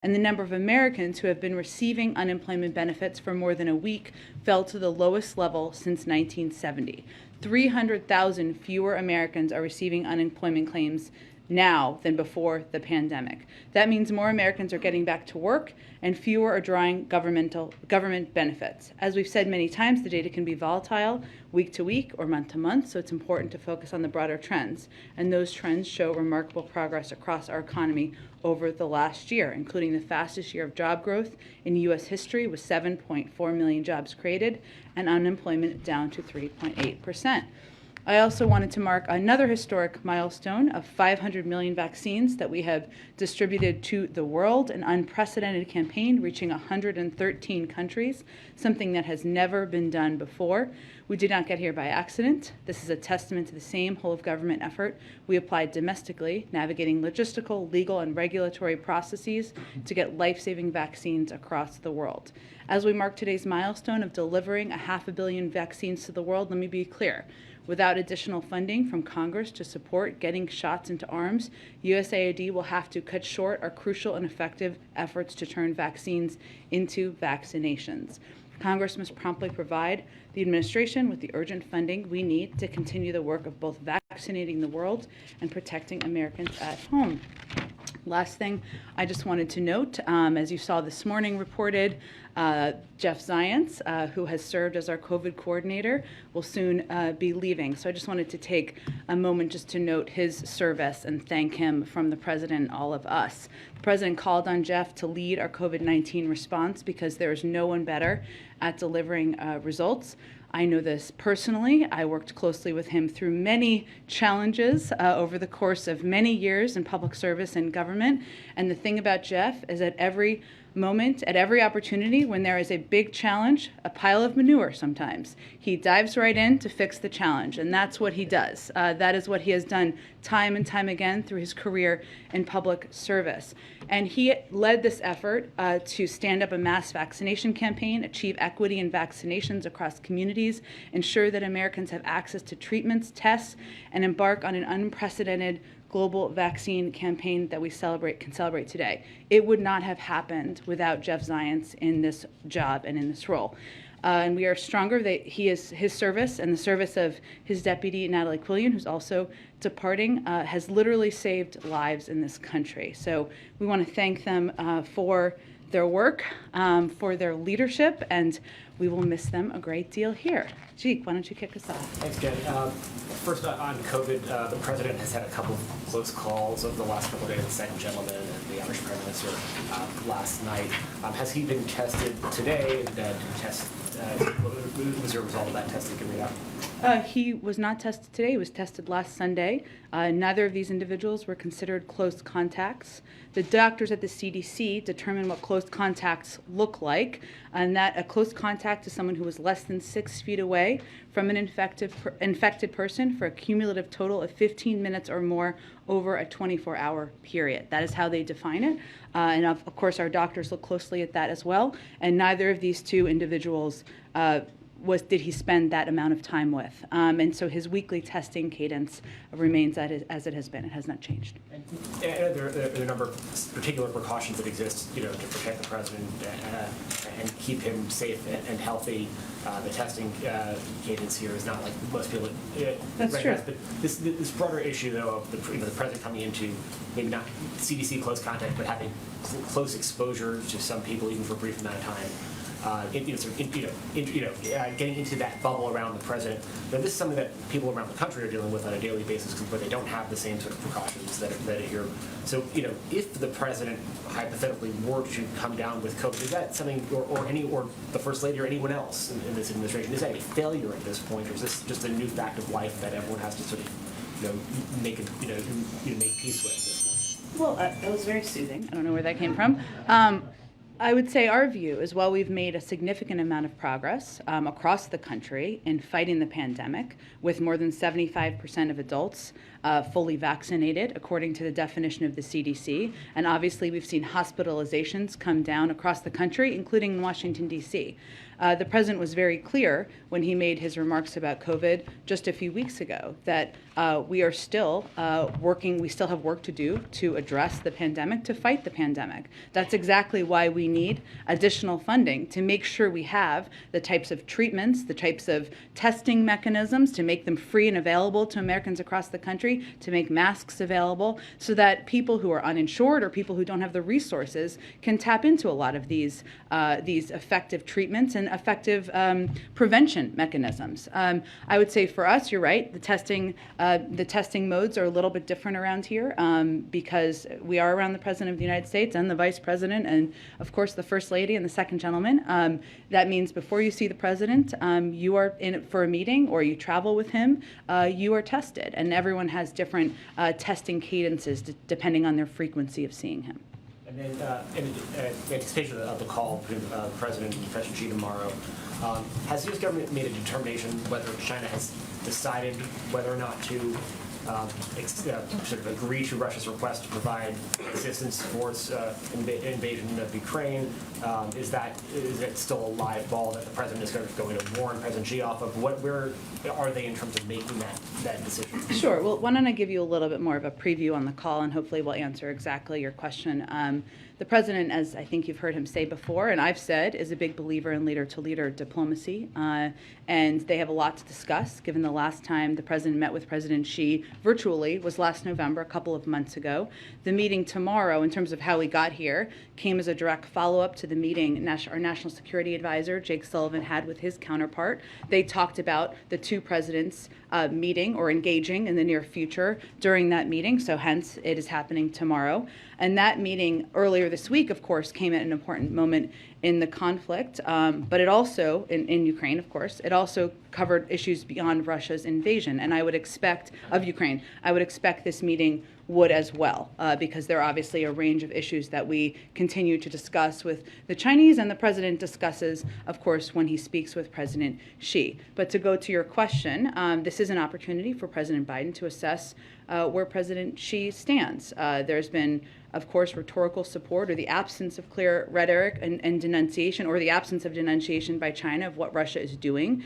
and the number of Americans who have been receiving unemployment benefits for more than a week fell to the lowest level since 1970. 300,000 fewer Americans are receiving unemployment claims now than before the pandemic. That means more Americans are getting back to work and fewer are drawing government benefits. As we've said many times, the data can be volatile week to week or month to month, so it's important to focus on the broader trends. And those trends show remarkable progress across our economy over the last year, including the fastest year of job growth in U.S. history with 7.4 million jobs created and unemployment down to 3.8%. I also wanted to mark another historic milestone of 500 million vaccines that we have distributed to the world, an unprecedented campaign reaching 113 countries, something that has never been done before. We did not get here by accident. This is a testament to the same whole-of-government effort we applied domestically, navigating logistical, legal, and regulatory processes to get life-saving vaccines across the world. As we mark today's milestone of delivering 500 million vaccines to the world, let me be clear. Without additional funding from Congress to support getting shots into arms, USAID will have to cut short our crucial and effective efforts to turn vaccines into vaccinations. Congress must promptly provide the administration with the urgent funding we need to continue the work of both vaccinating the world and protecting Americans at home. Last thing I just wanted to note, as you saw this morning reported, Jeff Zients, who has served as our COVID coordinator, will soon be leaving. So I just wanted to take a moment just to note his service and thank him from the President and all of us. The President called on Jeff to lead our COVID-19 response because there is no one better at delivering results. I know this personally. I worked closely with him through many challenges over the course of many years in public service and government. And the thing about Jeff is at every moment, at every opportunity, when there is a big challenge, a pile of manure sometimes, he dives right in to fix the challenge. And that's what he does. That is what he has done time and time again through his career in public service. And he led this effort to stand up a mass vaccination campaign, achieve equity in vaccinations across communities, ensure that Americans have access to treatments, tests, and embark on an unprecedented global vaccine campaign that we can celebrate today. It would not have happened without Jeff Zients in this job and in this role. And we are stronger that his service and the service of his deputy, Natalie Quillian, who's also departing, has literally saved lives in this country. So we want to thank them for their work, for their leadership, and we will miss them a great deal here. Jeek, why don't you kick us off? Thanks, Jen. First on COVID, the President has had a couple of close calls over the last couple of days, the second gentleman and the Irish Prime Minister last night. Has he been tested today? Was there a result of that testing coming out? He was not tested today. He was tested last Sunday. Neither of these individuals were considered close contacts. The doctors at the CDC determine what close contacts look like, and that a close contact is someone who was less than 6 feet away from an infected person for a cumulative total of 15 minutes or more over a 24-hour period. That is how they define it. And of course, our doctors look closely at that as well. And neither of these two individuals did he spend that amount of time with. And so his weekly testing cadence remains as it has been. It has not changed. And there are a number of particular precautions that exist, to protect the president and keep him safe and healthy. The testing cadence here is not like most people recognize. But this broader issue, though, of the president coming into maybe not CDC close contact, but having close exposure to some people even for a brief amount of time. Getting into that bubble around the president. Now, this is something that people around the country are dealing with on a daily basis, but they don't have the same sort of precautions that are here. So, if the president hypothetically were to come down with COVID, is that something, or the First Lady or anyone else in this administration, is that a failure at this point, or is this just a new fact of life that everyone has to sort of, make peace with at this point? Well, that was very soothing. I don't know where that came from. I would say our view is while we've made a significant amount of progress across the country in fighting the pandemic, with more than 75% of adults fully vaccinated, according to the definition of the CDC. And obviously, we've seen hospitalizations come down across the country, including in Washington, D.C. The president was very clear when he made his remarks about COVID just a few weeks ago that we are still working, we still have work to do to address the pandemic, to fight the pandemic. That's exactly why we need additional funding to make sure we have the types of treatments, the types of testing mechanisms to make them free and available to Americans across the country, to make masks available so that people who are uninsured or people who don't have the resources can tap into a lot of these effective treatments and effective prevention mechanisms. I would say for us, you're right, the testing modes are a little bit different around here because we are around the President of the United States and the Vice President and, of course, the First Lady and the Second Gentleman. That means before you see the President, you are in it for a meeting or you travel with him, you are tested. And everyone has different testing cadences depending on their frequency of seeing him. And then, in anticipation of the call between the President and President Xi tomorrow, has the U.S. government made a determination whether China has decided whether or not to sort of agree to Russia's request to provide assistance for its invasion of Ukraine? Is it still a live ball that the President is going to warn President Xi off of? Where are they in terms of making that decision? Sure. Well, why don't I give you a little bit more of a preview on the call, and hopefully we'll answer exactly your question. The President, as I think you've heard him say before, and I've said, is a big believer in leader-to-leader diplomacy, and they have a lot to discuss, given the last time the President met with President Xi virtually was last November, a couple of months ago. The meeting tomorrow, in terms of how we got here, came as a direct follow-up to the meeting our National Security Advisor, Jake Sullivan, had with his counterpart. They talked about the two presidents meeting or engaging in the near future during that meeting, so hence it is happening tomorrow. And that meeting earlier this week, of course, came at an important moment in the conflict, but it also, in Ukraine, of course, it also covered issues beyond Russia's invasion, and I would expect, of Ukraine, I would expect this meeting would as well, because there are obviously a range of issues that we continue to discuss with the Chinese, and the President discusses, of course, when he speaks with President Xi. But to go to your question, this is an opportunity for President Biden to assess where President Xi stands. There's been, of course, rhetorical support or the absence of clear rhetoric and denunciation, or the absence of denunciation by China of what Russia is doing.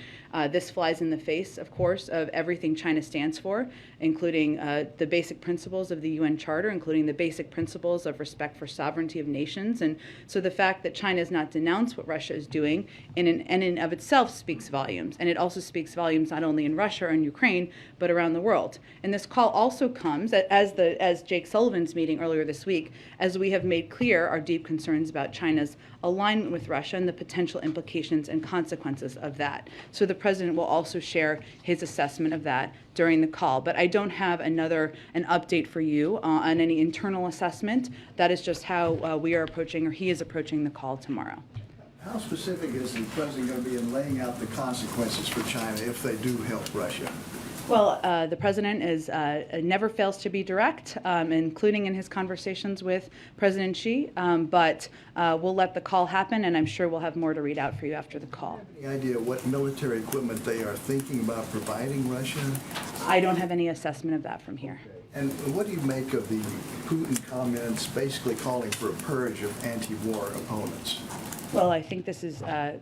This flies in the face, of course, of everything China stands for, including the basic principles of the UN Charter, including the basic principles of respect for sovereignty of nations. And so the fact that China has not denounced what Russia is doing in and of itself speaks volumes. And it also speaks volumes not only in Russia and Ukraine, but around the world. And this call also comes, as Jake Sullivan's meeting earlier this week, as we have made clear our deep concerns about China's alignment with Russia and the potential implications and consequences of that. So the President will also share his assessment of that during the call. But I don't have an update for you on any internal assessment. That is just how we are approaching, or he is approaching, the call tomorrow. How specific is the President going to be in laying out the consequences for China if they do help Russia? Well, the President never fails to be direct, including in his conversations with President Xi, but we'll let the call happen, and I'm sure we'll have more to read out for you after the call. Do you have any idea what military equipment they are thinking about providing Russia? I don't have any assessment of that from here. And what do you make of the Putin comments basically calling for a purge of anti-war opponents? Well, I think this is a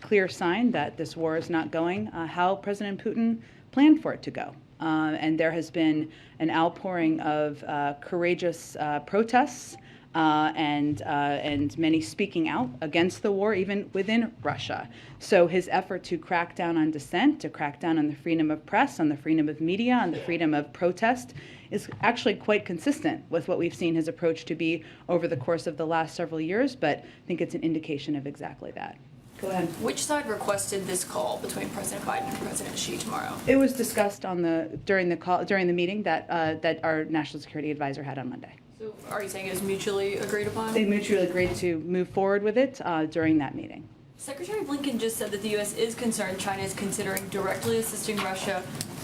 clear sign that this war is not going how President Putin planned for it to go. And there has been an outpouring of courageous protests and many speaking out against the war, even within Russia. So his effort to crack down on dissent, to crack down on the freedom of press, on the freedom of media, on the freedom of protest, is actually quite consistent with what we've seen his approach to be over the course of the last several years, but I think it's an indication of exactly that. Go ahead. Which side requested this call between President Biden and President Xi tomorrow? It was discussed during the meeting that our National Security Advisor had on Monday. So are you saying it was mutually agreed upon? They mutually agreed to move forward with it during that meeting. Secretary Blinken just said that the U.S. is concerned China is considering directly assisting Russia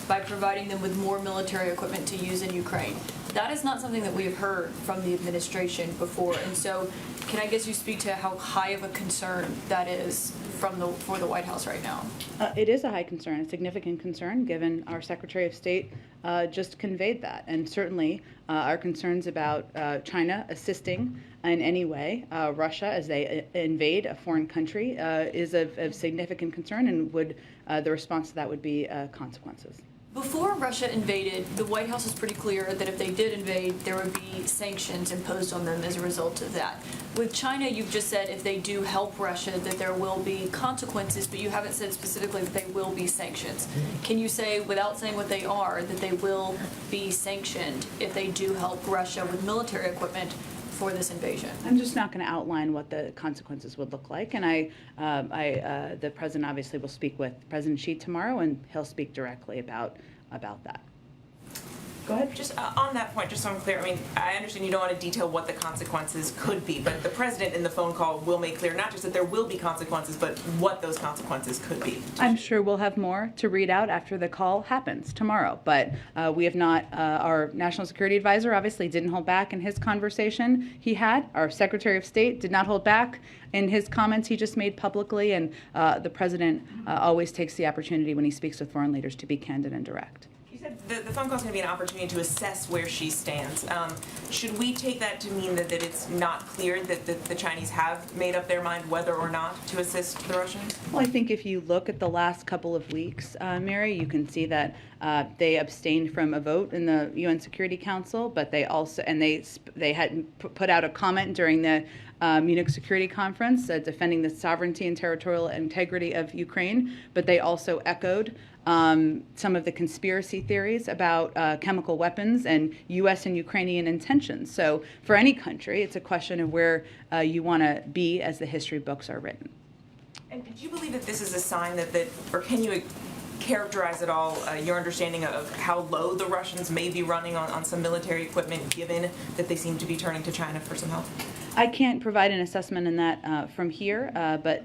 by providing them with more military equipment to use in Ukraine. That is not something that we have heard from the administration before, and so can I guess you speak to how high of a concern that is for the White House right now? It is a high concern, a significant concern, given our Secretary of State just conveyed that. And certainly our concerns about China assisting in any way Russia as they invade a foreign country is of significant concern, and would the response to that would be consequences. Before Russia invaded, the White House was pretty clear that if they did invade, there would be sanctions imposed on them as a result of that. With China, you've just said if they do help Russia, that there will be consequences, but you haven't said specifically that they will be sanctions. Can you say, without saying what they are, that they will be sanctioned if they do help Russia with military equipment for this invasion? I'm just not going to outline what the consequences would look like, and the president obviously will speak with President Xi tomorrow, and he'll speak directly about that. Go ahead. Just on that point, just so I'm clear, I mean, I understand you don't want to detail what the consequences could be, but the president in the phone call will make clear not just that there will be consequences, but what those consequences could be. I'm sure we'll have more to read out after the call happens tomorrow, but we have not, our National Security Advisor obviously didn't hold back in his conversation he had. Our Secretary of State did not hold back in his comments he just made publicly, and the president always takes the opportunity when he speaks with foreign leaders to be candid and direct. The phone call is going to be an opportunity to assess where she stands. Should we take that to mean that it's not clear that the Chinese have made up their mind whether or not to assist the Russians? Well, I think if you look at the last couple of weeks, Mary, you can see that they abstained from a vote in the UN Security Council, but they also, and they had put out a comment during the Munich Security Conference defending the sovereignty and territorial integrity of Ukraine, but they also echoed some of the conspiracy theories about chemical weapons and U.S. and Ukrainian intentions. So for any country, it's a question of where you want to be as the history books are written. And do you believe that this is a sign that or can you characterize at all your understanding of how low the Russians may be running on some military equipment, given that they seem to be turning to China for some help? I can't provide an assessment in that from here, but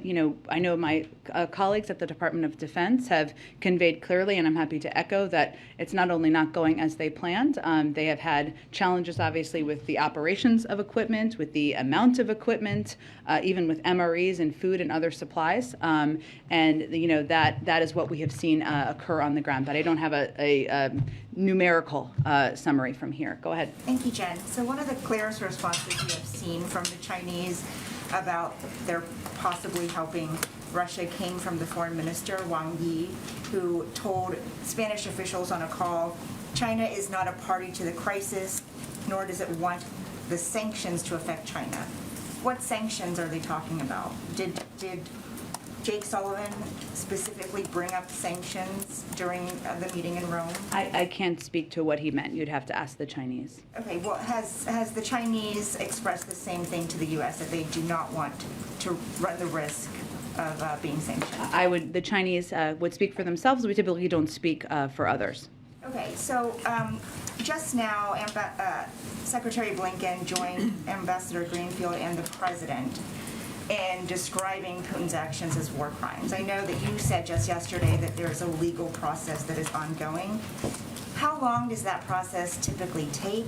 I know my colleagues at the Department of Defense have conveyed clearly, and I'm happy to echo, that it's not only not going as they planned. They have had challenges, obviously, with the operations of equipment, with the amount of equipment, even with MREs and food and other supplies, and that is what we have seen occur on the ground. But I don't have a numerical summary from here. Go ahead. Thank you, Jen. So one of the clearest responses we have seen from the Chinese about their possibly helping Russia came from the foreign minister, Wang Yi, who told Spanish officials on a call, China is not a party to the crisis, nor does it want the sanctions to affect China. What sanctions are they talking about? Did Jake Sullivan specifically bring up sanctions during the meeting in Rome? I can't speak to what he meant. You'd have to ask the Chinese. Okay, well, has the Chinese expressed the same thing to the U.S., that they do not want to run the risk of being sanctioned? The Chinese would speak for themselves. We typically don't speak for others. Okay, so just now, Secretary Blinken joined Ambassador Greenfield and the President in describing Putin's actions as war crimes. I know that you said just yesterday that there's a legal process that is ongoing. How long does that process typically take?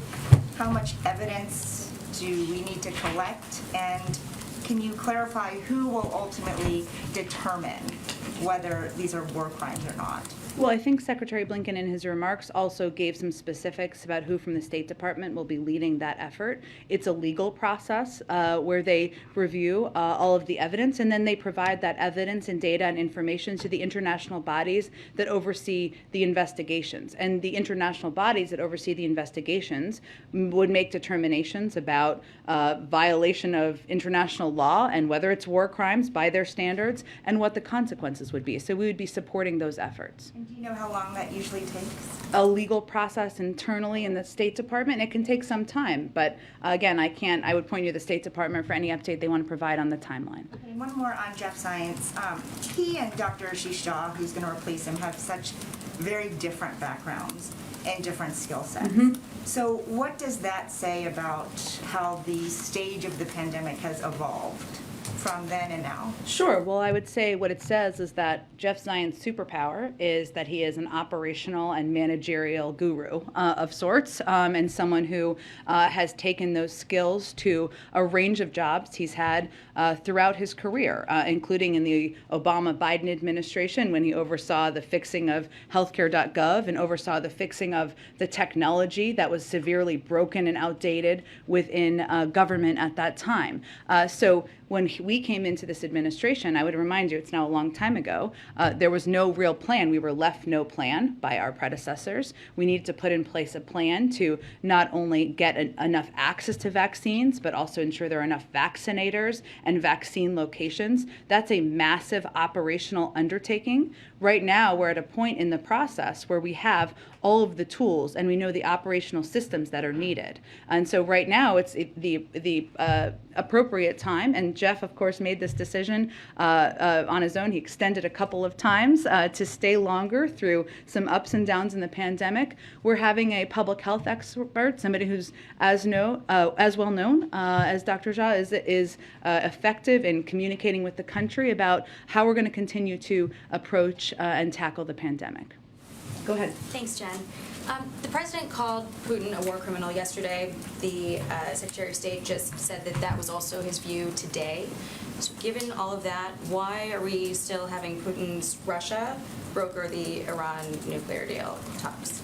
How much evidence do we need to collect? And can you clarify who will ultimately determine whether these are war crimes or not? Well, I think Secretary Blinken in his remarks also gave some specifics about who from the State Department will be leading that effort. It's a legal process where they review all of the evidence, and then they provide that evidence and data and information to the international bodies that oversee the investigations. And the international bodies that oversee the investigations would make determinations about violation of international law and whether it's war crimes by their standards and what the consequences would be. So we would be supporting those efforts. And do you know how long that usually takes? A legal process internally in the State Department, it can take some time. But again, I would point you to the State Department for any update they want to provide on the timeline. Okay, one more on Jeff Zients. He and Dr. Ashish Jha, who's going to replace him, have such very different backgrounds and different skill sets. Mm-hmm. So what does that say about how the stage of the pandemic has evolved from then and now? Sure. Well, I would say what it says is that Jeff Zion's superpower is that he is an operational and managerial guru of sorts, and someone who has taken those skills to a range of jobs he's had throughout his career, including in the Obama-Biden administration when he oversaw the fixing of healthcare.gov and oversaw the fixing of the technology that was severely broken and outdated within government at that time. So when we came into this administration, I would remind you, it's now a long time ago, there was no real plan. We were left no plan by our predecessors. We needed to put in place a plan to not only get enough access to vaccines, but also ensure there are enough vaccinators and vaccine locations. That's a massive operational undertaking. Right now, we're at a point in the process where we have all of the tools and we know the operational systems that are needed. And so right now, it's the appropriate time. And Jeff, of course, made this decision on his own. He extended a couple of times to stay longer through some ups and downs in the pandemic. We're having a public health expert, somebody who's as well known as Dr. Jha is effective in communicating with the country about how we're going to continue to approach and tackle the pandemic. Go ahead. Thanks, Jen. The president called Putin a war criminal yesterday. The Secretary of State just said that that was also his view today. So given all of that, why are we still having Putin's Russia broker the Iran nuclear deal talks?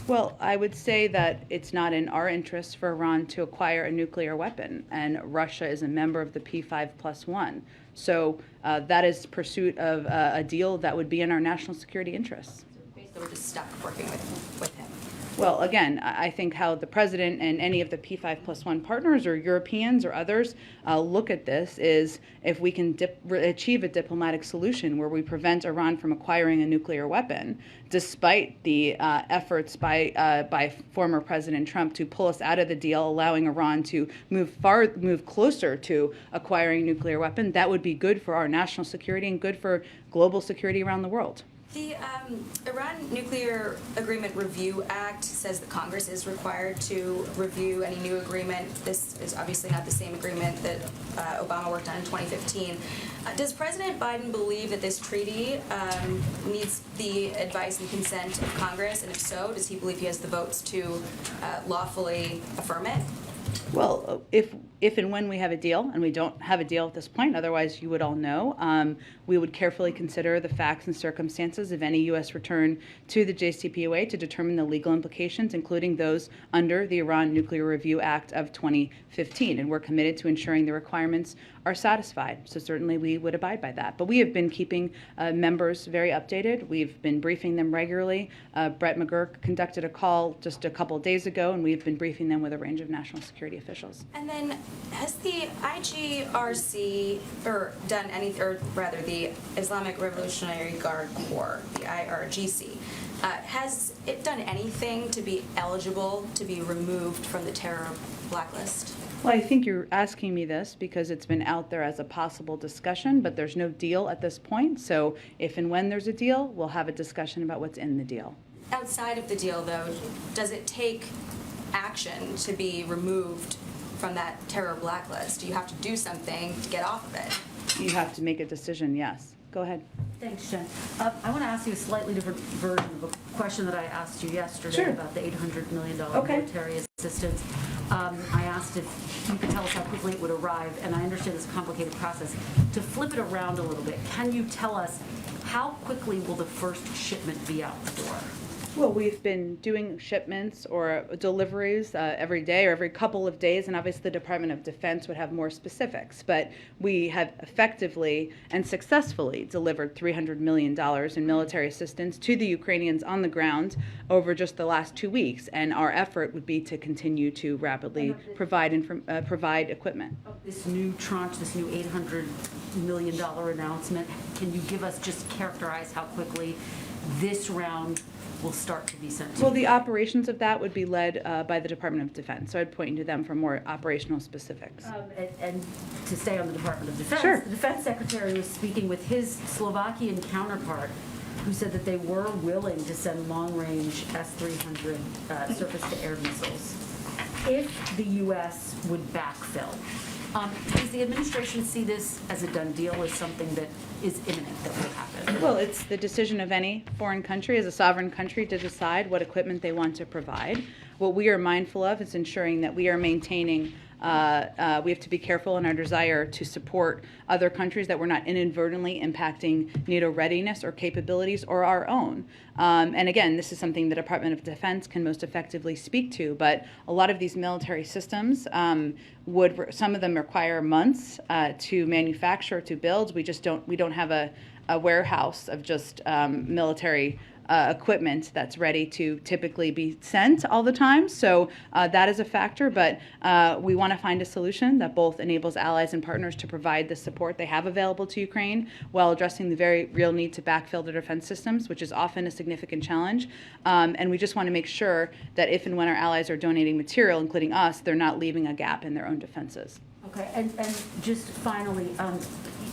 Well, I would say that it's not in our interest for Iran to acquire a nuclear weapon, and Russia is a member of the P5+1. So that is pursuit of a deal that would be in our national security interests. Basically, we're just stuck working with him. Well, again, I think how the president and any of the P5+1 partners or Europeans or others look at this is if we can achieve a diplomatic solution where we prevent Iran from acquiring a nuclear weapon, despite the efforts by former President Trump to pull us out of the deal, allowing Iran to move closer to acquiring a nuclear weapon, that would be good for our national security and good for global security around the world. The Iran Nuclear Agreement Review Act says that Congress is required to review any new agreement. This is obviously not the same agreement that Obama worked on in 2015. Does President Biden believe that this treaty needs the advice and consent of Congress? And if so, does he believe he has the votes to lawfully affirm it? Well, if and when we have a deal, and we don't have a deal at this point, otherwise you would all know, we would carefully consider the facts and circumstances of any U.S. return to the JCPOA to determine the legal implications, including those under the Iran Nuclear Review Act of 2015. And we're committed to ensuring the requirements are satisfied. So certainly we would abide by that. But we have been keeping members very updated. We've been briefing them regularly. Brett McGurk conducted a call just a couple of days ago, and we've been briefing them with a range of national security officials. And then has the IGRC done anything, or rather the Islamic Revolutionary Guard Corps, the IRGC, has it done anything to be eligible to be removed from the terror blacklist? Well, I think you're asking me this because it's been out there as a possible discussion, but there's no deal at this point. So if and when there's a deal, we'll have a discussion about what's in the deal. Outside of the deal, though, does it take action to be removed from that terror blacklist? Do you have to do something to get off of it? You have to make a decision, yes. Go ahead. Thanks, Jen. I want to ask you a slightly different version of a question that I asked you yesterday Sure. about the $800 million Okay. military assistance. I asked if you could tell us how quickly it would arrive, and I understand it's a complicated process. To flip it around a little bit, can you tell us how quickly will the first shipment be out the door? Well, we've been doing shipments or deliveries every day or every couple of days, and obviously the Department of Defense would have more specifics. But we have effectively and successfully delivered $300 million in military assistance to the Ukrainians on the ground over just the last 2 weeks, and our effort would be to continue to rapidly provide equipment. This new tranche, this new $800 million announcement, can you just characterize how quickly this round will start to be sent to? Well, the operations of that would be led by the Department of Defense, so I'd point you to them for more operational specifics. And to stay on the Department of Defense, Sure. The Defense Secretary was speaking with his Slovakian counterpart, who said that they were willing to send long-range S-300 surface-to-air missiles if the U.S. would backfill. Does the administration see this as a done deal, as something that is imminent, that will happen? Well, it's the decision of any foreign country as a sovereign country to decide what equipment they want to provide. What we are mindful of is ensuring that we are maintaining we have to be careful in our desire to support other countries that we're not inadvertently impacting NATO readiness or capabilities or our own. And again, this is something the Department of Defense can most effectively speak to, but a lot of these military systems some of them require months to manufacture, to build. We don't have a warehouse of just military equipment that's ready to typically be sent all the time. So that is a factor, but we want to find a solution that both enables allies and partners to provide the support they have available to Ukraine while addressing the very real need to backfill their defense systems, which is often a significant challenge. And we just want to make sure that if and when our allies are donating material, including us, they're not leaving a gap in their own defenses. Okay, and just finally,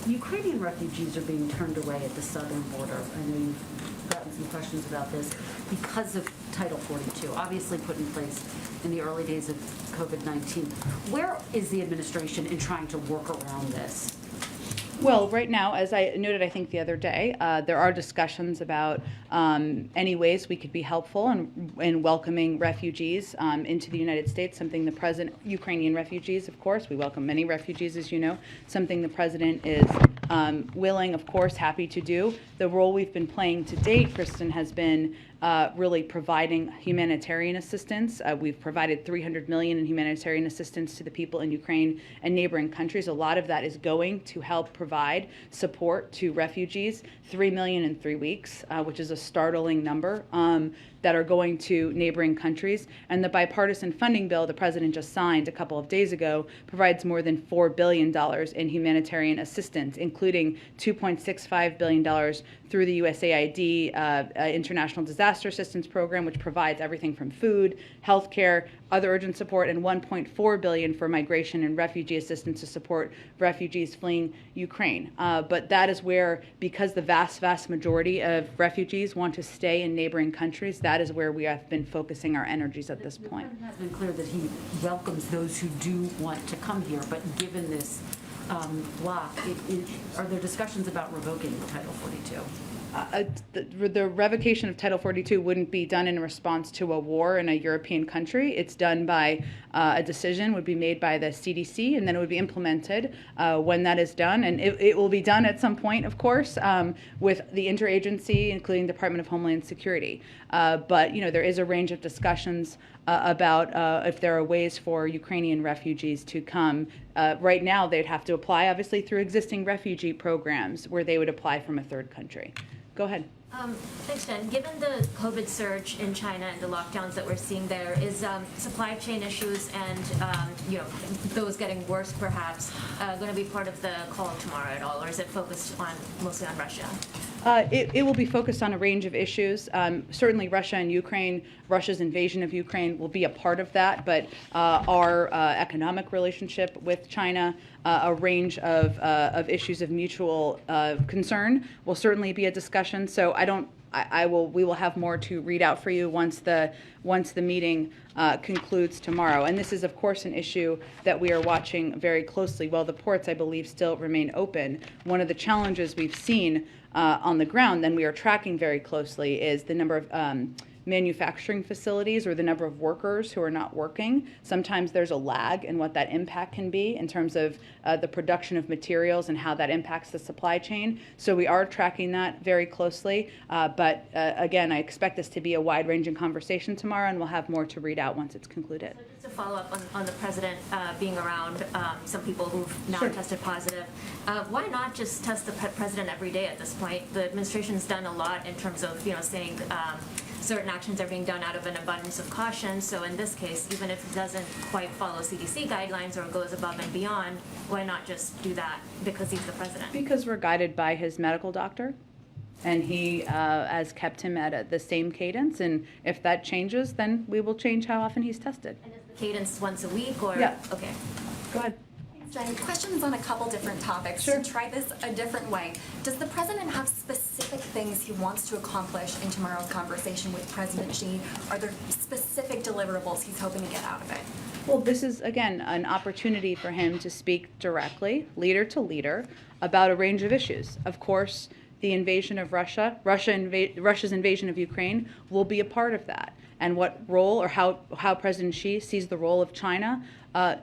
Ukrainian refugees are being turned away at the southern border. I know you've gotten some questions about this because of Title 42, obviously put in place in the early days of COVID-19. Where is the administration in trying to work around this? Well, right now, as I noted, I think the other day, there are discussions about any ways we could be helpful in welcoming refugees into the United States, something the president, Ukrainian refugees, of course, we welcome many refugees, as you know, something the president is willing, of course, happy to do. The role we've been playing to date, Kristen, has been really providing humanitarian assistance. We've provided $300 million in humanitarian assistance to the people in Ukraine and neighboring countries. A lot of that is going to help provide support to refugees, $3 million in 3 weeks, which is a startling number, that are going to neighboring countries. And the bipartisan funding bill the president just signed a couple of days ago provides more than $4 billion in humanitarian assistance, including $2.65 billion through the USAID International Disaster Assistance Program, which provides everything from food, healthcare, other urgent support, and $1.4 billion for migration and refugee assistance to support refugees fleeing Ukraine. But that is where, because the vast majority of refugees want to stay in neighboring countries, that is where we have been focusing our energies at this point. The president has been clear that he welcomes those who do want to come here, but given this block, are there discussions about revoking Title 42? The revocation of Title 42 wouldn't be done in response to a war in a European country. It's done by a decision would be made by the CDC, and then it would be implemented when that is done. And it will be done at some point, of course, with the interagency, including the Department of Homeland Security. But there is a range of discussions about if there are ways for Ukrainian refugees to come. Right now, they'd have to apply, obviously, through existing refugee programs where they would apply from a third country. Go ahead. Thanks, Jen. Given the COVID surge in China and the lockdowns that we're seeing there, is supply chain issues and those getting worse perhaps going to be part of the call tomorrow at all, or is it focused mostly on Russia? It will be focused on a range of issues. Certainly Russia and Ukraine, Russia's invasion of Ukraine will be a part of that, but our economic relationship with China, a range of issues of mutual concern will certainly be a discussion. So we will have more to read out for you once the meeting concludes tomorrow. And this is, of course, an issue that we are watching very closely. While the ports, I believe, still remain open, one of the challenges we've seen on the ground, and we are tracking very closely, is the number of manufacturing facilities or the number of workers who are not working. Sometimes there's a lag in what that impact can be in terms of the production of materials and how that impacts the supply chain. So we are tracking that very closely. But again, I expect this to be a wide-ranging conversation tomorrow, and we'll have more to read out once it's concluded. So just to follow up on the president being around some people who've now tested positive, why not just test the president every day at this point? The administration's done a lot in terms of saying certain actions are being done out of an abundance of caution. So in this case, even if it doesn't quite follow CDC guidelines or goes above and beyond, why not just do that because he's the president? Because we're guided by his medical doctor, and he has kept him at the same cadence. And if that changes, then we will change how often he's tested. And is the cadence once a week or? Yeah. Okay. Go ahead. Jen, questions on a couple different topics. Sure. To try this a different way, does the president have specific things he wants to accomplish in tomorrow's conversation with President Xi? Are there specific deliverables he's hoping to get out of it? Well, this is, again, an opportunity for him to speak directly, leader to leader, about a range of issues. Of course, the invasion of Russia's invasion of Ukraine will be a part of that. And what role or how President Xi sees the role of China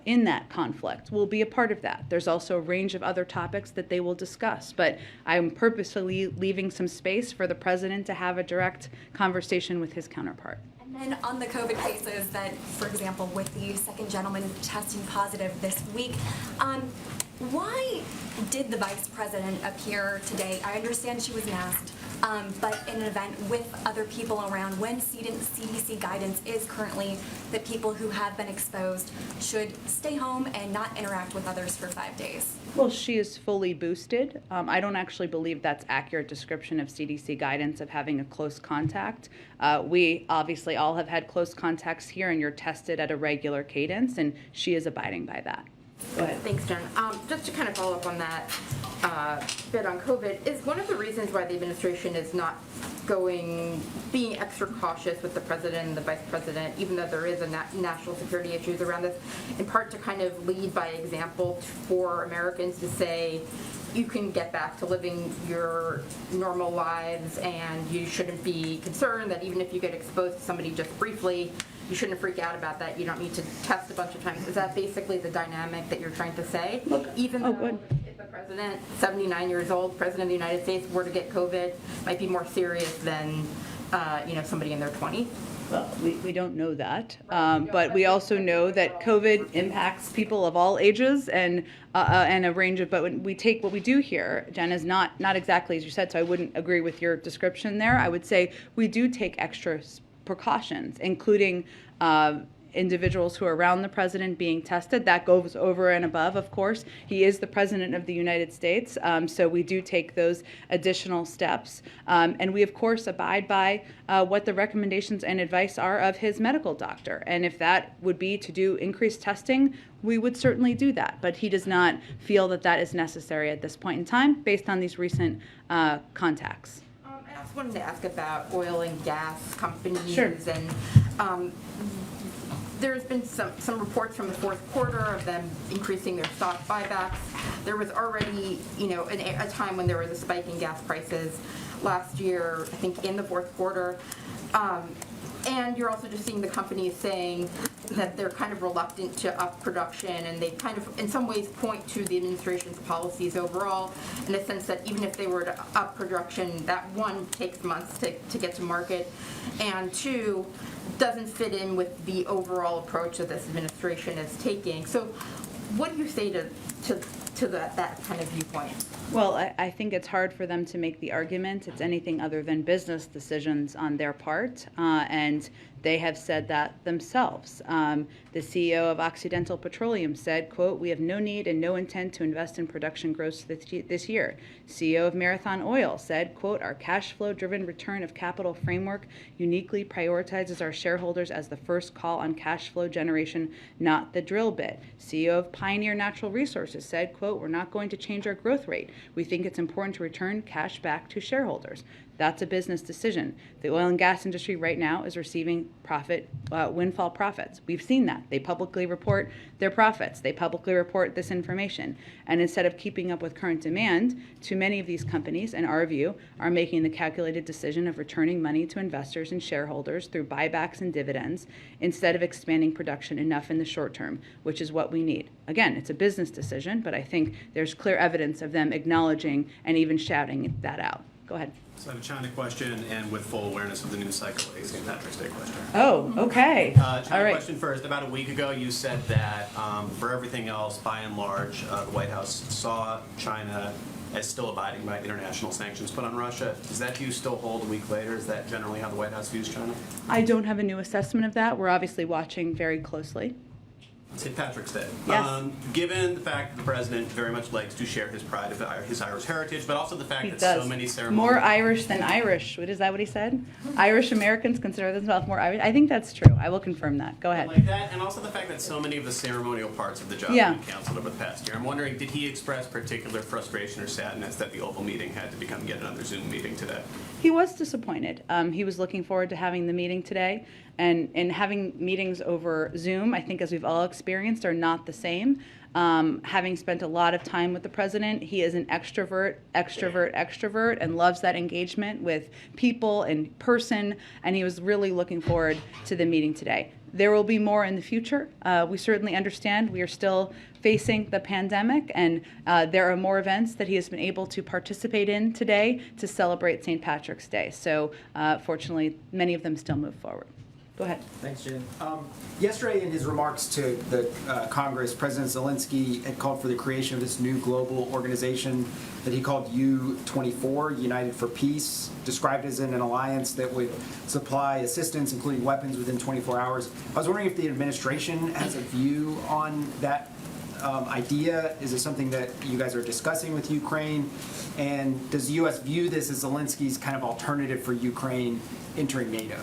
in that conflict will be a part of that. There's also a range of other topics that they will discuss. But I'm purposefully leaving some space for the president to have a direct conversation with his counterpart. And then on the COVID cases that, for example, with the second gentleman testing positive this week, why did the vice president appear today? I understand she was masked, but in an event with other people around, when CDC guidance is currently that people who have been exposed should stay home and not interact with others for 5 days. Well, she is fully boosted. I don't actually believe that's accurate description of CDC guidance of having a close contact. We obviously all have had close contacts here, and you're tested at a regular cadence, and she is abiding by that. Go ahead. Thanks, Jen. Just to kind of follow up on that bit on COVID, is one of the reasons why the administration is not being extra cautious with the president and the vice president, even though there is a national security issues around this, in part to kind of lead by example for Americans to say, you can get back to living your normal lives and you shouldn't be concerned that even if you get exposed to somebody just briefly, you shouldn't freak out about that. You don't need to test a bunch of times. Is that basically the dynamic that you're trying to say? Look, even though if the president, 79 years old, president of the United States, were to get COVID, might be more serious than somebody in their 20s? Well, we don't know that, but we also know that COVID impacts people of all ages and a range of. But when we take what we do here, Jen, is not exactly as you said. So I wouldn't agree with your description there. I would say we do take extra precautions, including individuals who are around the president being tested. That goes over and above, of course. He is the president of the United States, so we do take those additional steps. And we, of course, abide by what the recommendations and advice are of his medical doctor. And if that would be to do increased testing, we would certainly do that. But he does not feel that that is necessary at this point in time based on these recent contacts. I also wanted to ask about oil and gas companies. Sure. And there's been some reports from the fourth quarter of them increasing their stock buybacks. There was already, a time when there was a spike in gas prices last year, I think in the fourth quarter. And you're also just seeing the companies saying that they're kind of reluctant to up production, and they kind of, in some ways, point to the administration's policies overall, in the sense that even if they were to up production, that one, takes months to get to market, and two, doesn't fit in with the overall approach that this administration is taking. So what do you say to that kind of viewpoint? Well, I think it's hard for them to make the argument it's anything other than business decisions on their part, and they have said that themselves. The CEO of Occidental Petroleum said, quote, "We have no need and no intent to invest in production growth this year." CEO of Marathon Oil said, quote, "Our cash flow driven return of capital framework uniquely prioritizes our shareholders as the first call on cash flow generation, not the drill bit." CEO of Pioneer Natural Resources said, quote, "We're not going to change our growth rate. We think it's important to return cash back to shareholders." That's a business decision. The oil and gas industry right now is receiving windfall profits. We've seen that. They publicly report their profits. They publicly report this information. And instead of keeping up with current demand, too many of these companies, in our view, are making the calculated decision of returning money to investors and shareholders through buybacks and dividends instead of expanding production enough in the short term, which is what we need. Again, it's a business decision, but I think there's clear evidence of them acknowledging and even shouting that out. Go ahead. So I have a China question, and with full awareness of the news cycle, a St. Patrick's Day question. Oh, okay. China All right. question first. About a week ago, you said that for everything else, by and large, the White House saw China as still abiding by international sanctions put on Russia. Does that view still hold a week later? Is that generally how the White House views China? I don't have a new assessment of that. We're obviously watching very closely. St. Patrick's Day. Yes. Given the fact that the president very much likes to share his pride of his Irish heritage, but also the fact He that does. so many ceremonies... More Irish than Irish. Is that what he said? Irish Americans consider themselves more Irish. I think that's true. I will confirm that. Go ahead. Like that, and also the fact that so many of the ceremonial parts of the job have been canceled over the past year. I'm wondering, did he express particular frustration or sadness that the Oval meeting had to become yet another Zoom meeting today? He was disappointed. He was looking forward to having the meeting today. And having meetings over Zoom, I think, as we've all experienced, are not the same. Having spent a lot of time with the president, he is an extrovert, and loves that engagement with people in person, and he was really looking forward to the meeting today. There will be more in the future. We certainly understand we are still facing the pandemic, and there are more events that he has been able to participate in today to celebrate St. Patrick's Day. So fortunately, many of them still move forward. Go ahead. Thanks, Jen. Yesterday, in his remarks to the Congress, President Zelensky had called for the creation of this new global organization that he called U-24, United for Peace, described as an alliance that would supply assistance, including weapons, within 24 hours. I was wondering if the administration has a view on that idea. Is it something that you guys are discussing with Ukraine? And does the U.S. view this as Zelensky's kind of alternative for Ukraine entering NATO?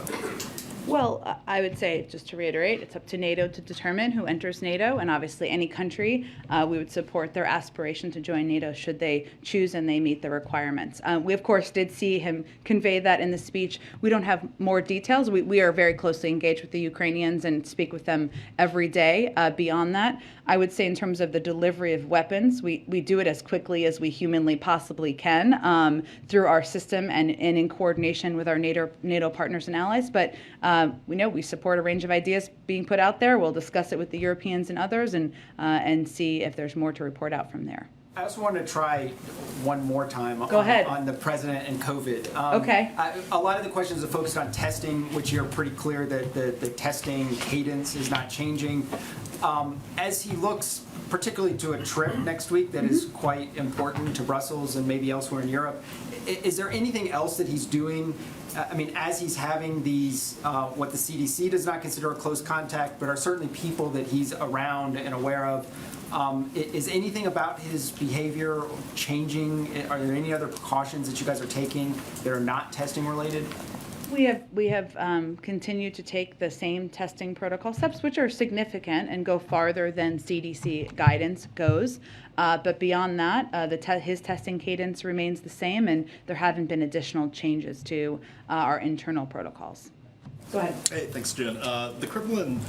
Well, I would say, just to reiterate, it's up to NATO to determine who enters NATO, and obviously any country, we would support their aspiration to join NATO should they choose and they meet the requirements. We, of course, did see him convey that in the speech. We don't have more details. We are very closely engaged with the Ukrainians and speak with them every day. Beyond that, I would say in terms of the delivery of weapons, we do it as quickly as we humanly possibly can through our system and in coordination with our NATO partners and allies. But we know we support a range of ideas being put out there. We'll discuss it with the Europeans and others and see if there's more to report out from there. I also want to try one more time on the president and COVID. Okay. A lot of the questions are focused on testing, which you're pretty clear that the testing cadence is not changing. As he looks particularly to a trip next week that is quite important to Brussels and maybe elsewhere in Europe, is there anything else that he's doing? I mean, as he's having these, what the CDC does not consider a close contact, but are certainly people that he's around and aware of, is anything about his behavior changing? Are there any other precautions that you guys are taking that are not testing related? We have continued to take the same testing protocol steps, which are significant and go farther than CDC guidance goes. But beyond that, his testing cadence remains the same, and there haven't been additional changes to our internal protocols. Go ahead. Hey, thanks, Jen. The Kremlin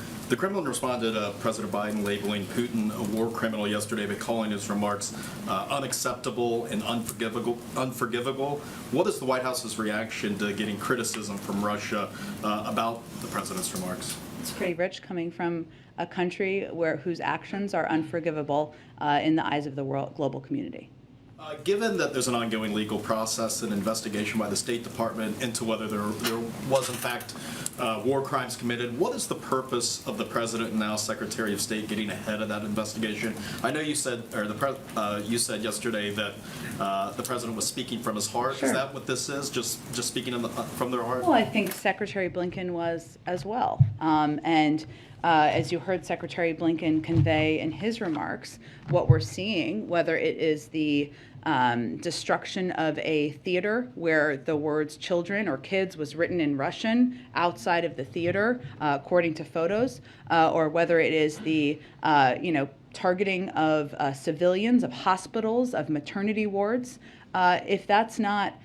responded to President Biden labeling Putin a war criminal yesterday by calling his remarks unacceptable and unforgivable. What is the White House's reaction to getting criticism from Russia about the president's remarks? It's pretty rich coming from a country whose actions are unforgivable in the eyes of the global community. Given that there's an ongoing legal process and investigation by the State Department into whether there was in fact war crimes committed, what is the purpose of the President and now Secretary of State getting ahead of that investigation? I know you said, or you said yesterday that the President was speaking from his heart. Sure. Is that what this is? Just speaking from their heart? Well, I think Secretary Blinken was as well. As you heard Secretary Blinken convey in his remarks, what we're seeing, whether it is the destruction of a theater where the words children or kids was written in Russian outside of the theater, according to photos, or whether it is the targeting of civilians, of hospitals, of maternity wards, if that's not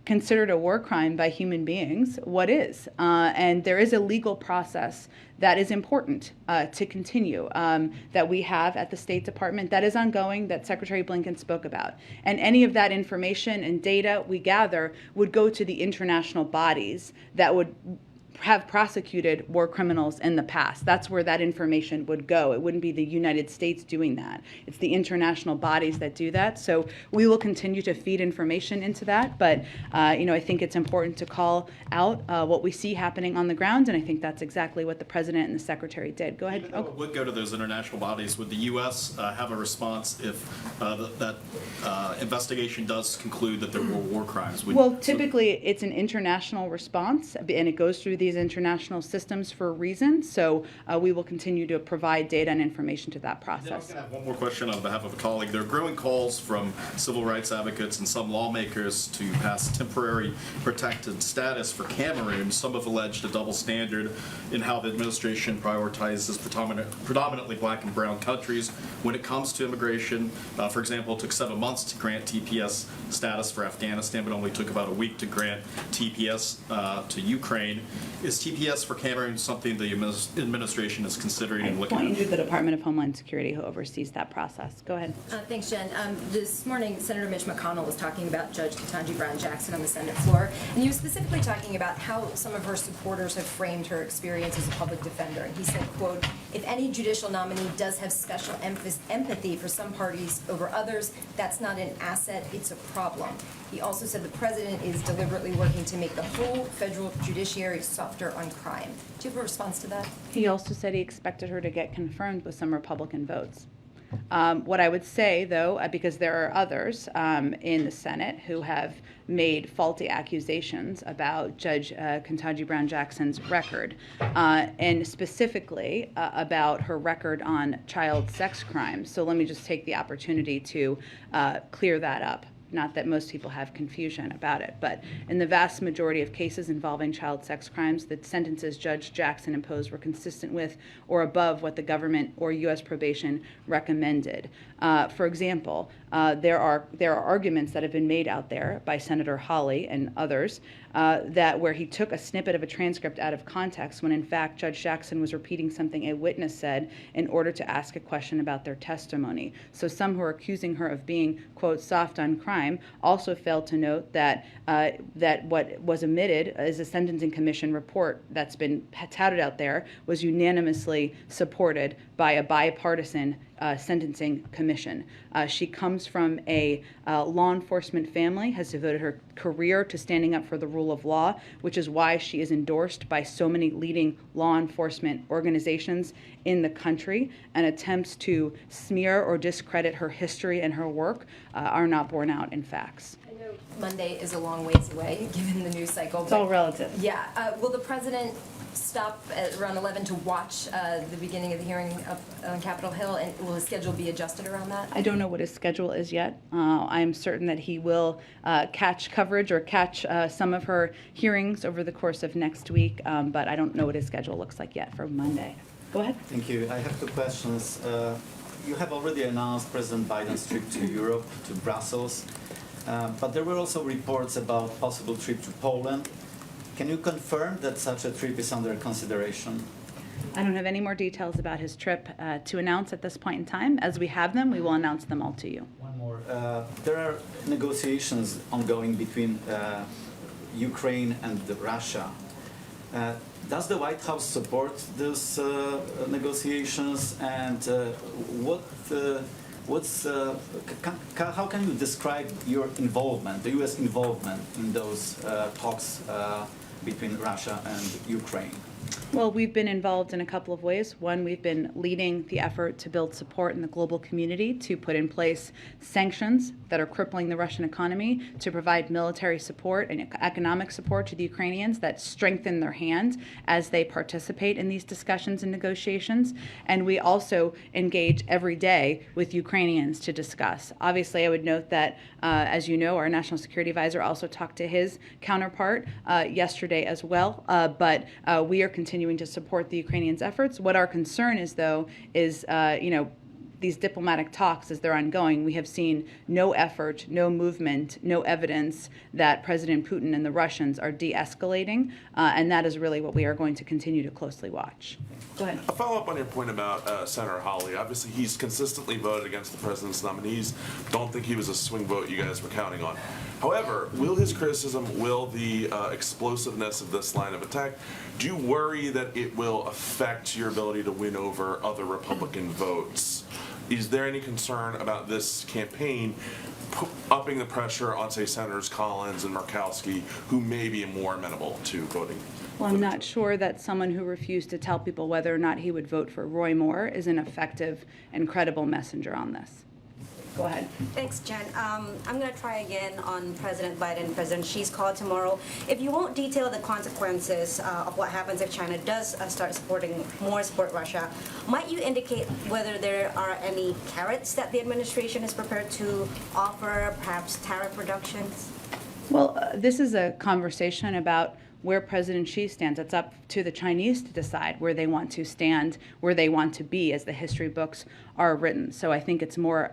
considered a war crime by human beings, what is? And there is a legal process that is important to continue, that we have at the State Department, that is ongoing, that Secretary Blinken spoke about. And any of that information and data we gather would go to the international bodies that would have prosecuted war criminals in the past. That's where that information would go. It wouldn't be the United States doing that. It's the international bodies that do that. So we will continue to feed information into that. But I think it's important to call out what we see happening on the ground, and I think that's exactly what the President and the Secretary did. Go ahead. Even though it would go to those international bodies, would the U.S. Have a response if that investigation does conclude that there were war crimes? Well, typically it's an international response, and it goes through these international systems for a reason. So we will continue to provide data and information to that process. I was going to have one more question on behalf of a colleague. There are growing calls from civil rights advocates and some lawmakers to pass temporary protected status for Cameroon. Some have alleged a double standard in how the administration prioritizes predominantly black and brown countries when it comes to immigration. For example, it took 7 months to grant TPS status for Afghanistan, but only took about a week to grant TPS to Ukraine. Is TPS for Cameroon something the administration is considering and looking Point at? you to the Department of Homeland Security, who oversees that process. Go ahead. Thanks, Jen. This morning, Senator Mitch McConnell was talking about Judge Ketanji Brown Jackson on the Senate floor, and he was specifically talking about how some of her supporters have framed her experience as a public defender. And he said, quote, "If any judicial nominee does have special empathy for some parties over others, that's not an asset, it's a problem." He also said the president is deliberately working to make the whole federal judiciary softer on crime. Do you have a response to that? He also said he expected her to get confirmed with some Republican votes. What I would say, though, because there are others in the Senate who have made faulty accusations about Judge Ketanji Brown Jackson's record, and specifically about her record on child sex crimes. So let me just take the opportunity to clear that up. Not that most people have confusion about it, but in the vast majority of cases involving child sex crimes, the sentences Judge Jackson imposed were consistent with or above what the government or U.S. probation recommended. For example, there are arguments that have been made out there by Senator Hawley and others that where he took a snippet of a transcript out of context when in fact Judge Jackson was repeating something a witness said in order to ask a question about their testimony. So some who are accusing her of being, quote, soft on crime also failed to note that that what was omitted is a sentencing commission report that's been touted out there was unanimously supported by a bipartisan sentencing commission. She comes from a law enforcement family, has devoted her career to standing up for the rule of law, which is why she is endorsed by so many leading law enforcement organizations in the country, and attempts to smear or discredit her history and her work are not borne out in facts. I know Monday is a long ways away, given the news cycle. It's all relative. Yeah. Will the president stop at around 11 to watch the beginning of the hearing on Capitol Hill, and will his schedule be adjusted around that? I don't know what his schedule is yet. I'm certain that he will catch coverage or catch some of her hearings over the course of next week, but I don't know what his schedule looks like yet for Monday. Go ahead. Thank you. I have two questions. You have already announced President Biden's trip to Europe, to Brussels, but there were also reports about possible trip to Poland. Can you confirm that such a trip is under consideration? I don't have any more details about his trip to announce at this point in time. As we have them, we will announce them all to you. One more. There are negotiations ongoing between Ukraine and Russia. Does the White House support those negotiations, and how can you describe your involvement, the U.S. involvement in those talks between Russia and Ukraine? Well, we've been involved in a couple of ways. One, we've been leading the effort to build support in the global community to put in place sanctions that are crippling the Russian economy, to provide military support and economic support to the Ukrainians that strengthen their hand as they participate in these discussions and negotiations. And we also engage every day with Ukrainians to discuss. Obviously, I would note that, as you know, our National Security Advisor also talked to his counterpart yesterday as well. But we are continuing to support the Ukrainians' efforts. What our concern is, though, is, these diplomatic talks as they're ongoing, we have seen no effort, no movement, no evidence that President Putin and the Russians are de-escalating, and that is really what we are going to continue to closely watch. Go ahead. A follow-up on your point about Senator Hawley. Obviously, he's consistently voted against the president's nominees. Don't think he was a swing vote you guys were counting on. However, will his criticism, will the explosiveness of this line of attack, do you worry that it will affect your ability to win over other Republican votes? Is there any concern about this campaign upping the pressure on, say, Senators Collins and Murkowski, who may be more amenable to voting? Well, I'm not sure that someone who refused to tell people whether or not he would vote for Roy Moore is an effective and credible messenger on this. Go ahead. Thanks, Jen. I'm going to try again on President Biden, President Xi's call tomorrow. If you won't detail the consequences of what happens if China does start support Russia, might you indicate whether there are any carrots that the administration is prepared to offer, perhaps tariff reductions? Well, this is a conversation about where President Xi stands. It's up to the Chinese to decide where they want to stand, where they want to be as the history books are written. So I think it's more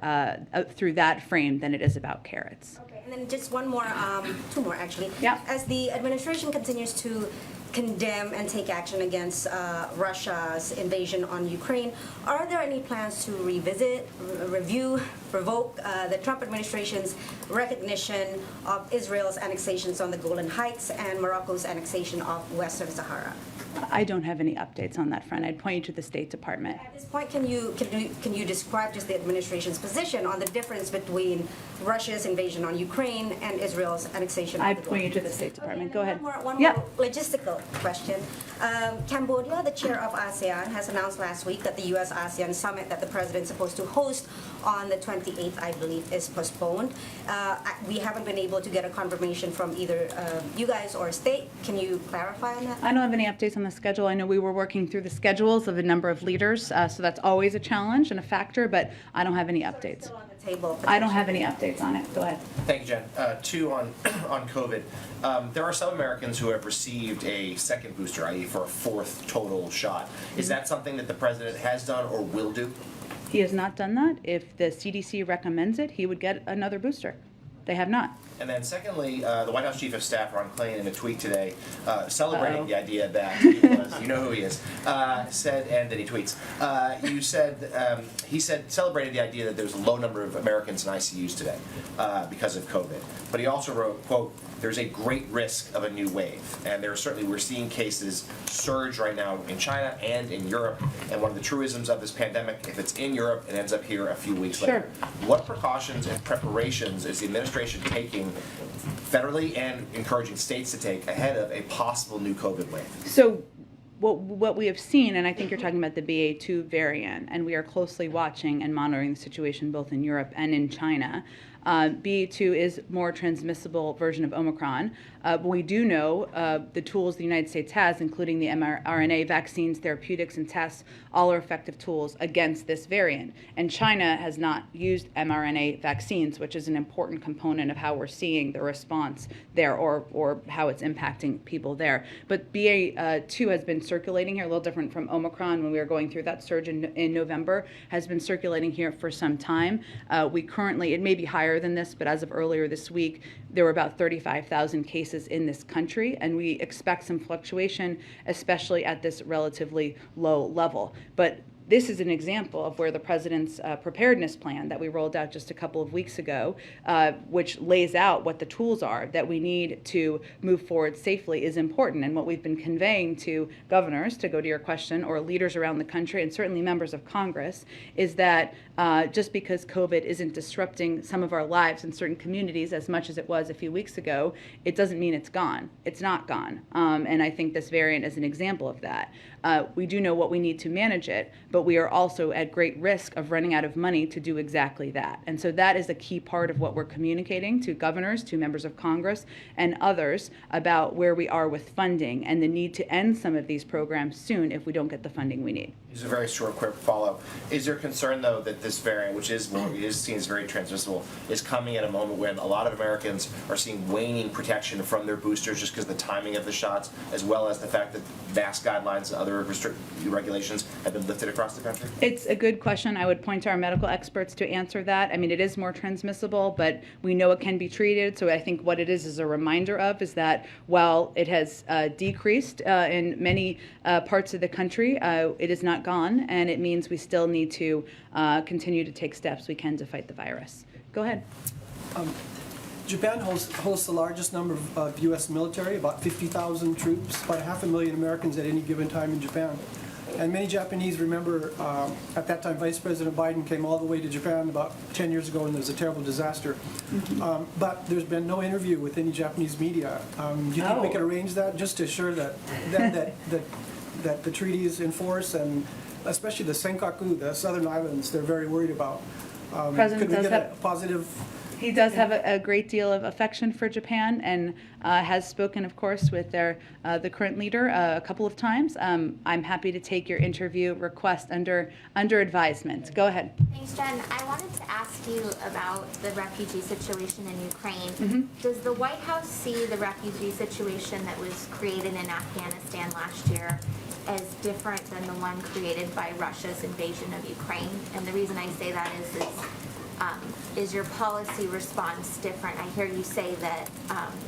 through that frame than it is about carrots. Okay, and then just one more, two more actually. Yeah. As the administration continues to condemn and take action against Russia's invasion on Ukraine. Are there any plans to revisit, review, revoke the Trump administration's recognition of Israel's annexations on the Golan Heights and Morocco's annexation of Western Sahara? I don't have any updates on that front. I'd point you to the State Department. At this point, can you describe just the administration's position on the difference between Russia's invasion on Ukraine and Israel's annexation? I'd point you to the State Department. Go ahead. One more logistical question. Cambodia, the chair of ASEAN, has announced last week that the U.S.-ASEAN summit that the president is supposed to host on the 28th, I believe, is postponed. We haven't been able to get a confirmation from either you guys or state. Can you clarify on that? I don't have any updates on the schedule. I know we were working through the schedules of a number of leaders, so that's always a challenge and a factor, but I don't have any updates. Still on the table. I don't have any updates on it. Go ahead. Thank you, Jen. Two on COVID. There are some Americans who have received a second booster, i.e. for a fourth total shot. Is that something that the president has done or will do? He has not done that. If the CDC recommends it, he would get another booster. They have not. And then secondly, the White House Chief of Staff, Ron Klain, in a tweet today, celebrating the idea that he was, you know who he is, said, and then he tweets, he said, celebrated the idea that there's a low number of Americans in ICUs today because of COVID. But he also wrote, quote, there's a great risk of a new wave. And we're seeing cases surge right now in China and in Europe. And one of the truisms of this pandemic, if it's in Europe, it ends up here a few weeks later. What precautions and preparations is the administration taking federally and encouraging states to take ahead of a possible new COVID wave? So what we have seen, and I think you're talking about the BA.2 variant, and we are closely watching and monitoring the situation both in Europe and in China. BA.2 is more transmissible version of Omicron. But we do know the tools the United States has, including the mRNA vaccines, therapeutics, and tests, all are effective tools against this variant. And China has not used mRNA vaccines, which is an important component of how we're seeing the response there or how it's impacting people there. But BA.2 has been circulating here, a little different from Omicron when we were going through that surge in November, has been circulating here for some time. We currently, it may be higher than this, but as of earlier this week, there were about 35,000 cases in this country, and we expect some fluctuation, especially at this relatively low level. But this is an example of where the president's preparedness plan that we rolled out just a couple of weeks ago, which lays out what the tools are that we need to move forward safely, is important. And what we've been conveying to governors, to go to your question, or leaders around the country, and certainly members of Congress, is that just because COVID isn't disrupting some of our lives in certain communities as much as it was a few weeks ago, it doesn't mean it's gone. It's not gone. And I think this variant is an example of that. We do know what we need to manage it, but we are also at great risk of running out of money to do exactly that. And so that is a key part of what we're communicating to governors, to members of Congress, and others about where we are with funding and the need to end some of these programs soon if we don't get the funding we need. Just a very short, quick follow-up. Is there concern, though, that this variant, which is seen as very transmissible, is coming at a moment when a lot of Americans are seeing waning protection from their boosters just because of the timing of the shots, as well as the fact that mask guidelines and other regulations have been lifted across the country? It's a good question. I would point to our medical experts to answer that. I mean, it is more transmissible, but we know it can be treated. So I think what it is a reminder of is that while it has decreased in many parts of the country, it is not gone, and it means we still need to continue to take steps we can to fight the virus. Go ahead. Japan hosts the largest number of U.S. military, about 50,000 troops, about 500,000 Americans at any given time in Japan. And many Japanese remember at that time Vice President Biden came all the way to Japan about 10 years ago and there was a terrible disaster. But there's been no interview with any Japanese media. Do you think we could arrange that just to assure that the treaty is in force, and especially the Senkaku, the southern islands, they're very worried about. President could we does get have a positive? He does have a great deal of affection for Japan, and has spoken, of course, with the current leader a couple of times. I'm happy to take your interview request under advisement. Go ahead. Thanks, Jen. I wanted to ask you about the refugee situation in Ukraine. Does the White House see the refugee situation that was created in Afghanistan last year as different than the one created by Russia's invasion of Ukraine? And the reason I say that is your policy response different? I hear you say that